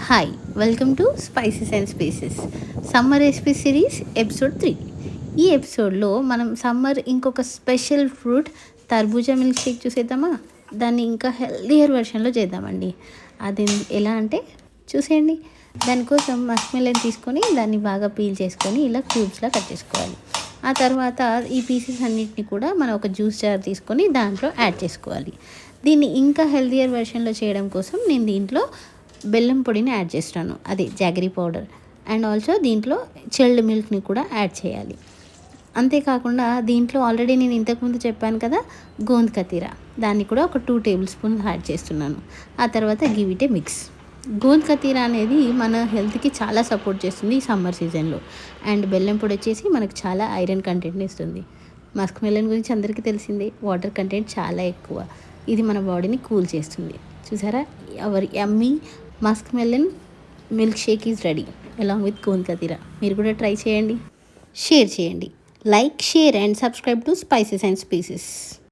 Hi, welcome to spices and spaces summer recipe series episode 3. ఈ ఎపిసోడ్లో మనం summer ఇంకొక స్పెషల్ ఫ్రూట్ తర్బూజా మిల్క్ షేక్ చూసేద్దామా. దాన్ని ఇంకా హెల్దియర్ వెర్షన్లో చేద్దామండి. అది ఎలా అంటే చూసేయండి. దానికోసం మస్క్ మెలన్ తీసుకొని దాన్ని బాగా పీల్ చేసుకొని ఇలా క్యూబ్స్లా కట్ చేసుకోవాలి. ఆ తర్వాత ఈ పీసెస్ అన్నిటిని కూడా మనం ఒక జ్యూస్ జార్ తీసుకొని దాంట్లో యాడ్ చేసుకోవాలి. దీన్ని ఇంకా హెల్దియర్ వెర్షన్లో చేయడం కోసం నేను దీంట్లో బెల్లం పొడిని యాడ్ చేస్తాను, అది జాగరీ పౌడర్. అండ్ ఆల్సో దీంట్లో చిల్డ్ మిల్క్ని కూడా యాడ్ చేయాలి. అంతేకాకుండా దీంట్లో ఆల్రెడీ నేను ఇంతకుముందు చెప్పాను కదా గోంద్ కతీరా, దాన్ని కూడా ఒక 2 టేబుల్ స్పూన్స్ యాడ్ చేస్తున్నాను. ఆ తర్వాత give it a mix. Gond katira అనేది మన హెల్త్కి చాలా సపోర్ట్ చేస్తుంది ఈ సమ్మర్ సీజన్లో. అండ్ బెల్లం పొడి వచ్చేసి మనకు చాలా ఐరన్ కంటెంట్ని ఇస్తుంది. మస్క్ మెలన్ గురించి అందరికీ తెలిసిందే, వాటర్ కంటెంట్ చాలా ఎక్కువ. ఇది మన బాడీని కూల్ చేస్తుంది. చూసారా, our yummy muskmelon milkshake is ready along with gond katira. మీరు కూడా ట్రై చేయండి, షేర్ చేయండి. Like, share and subscribe to spices and species.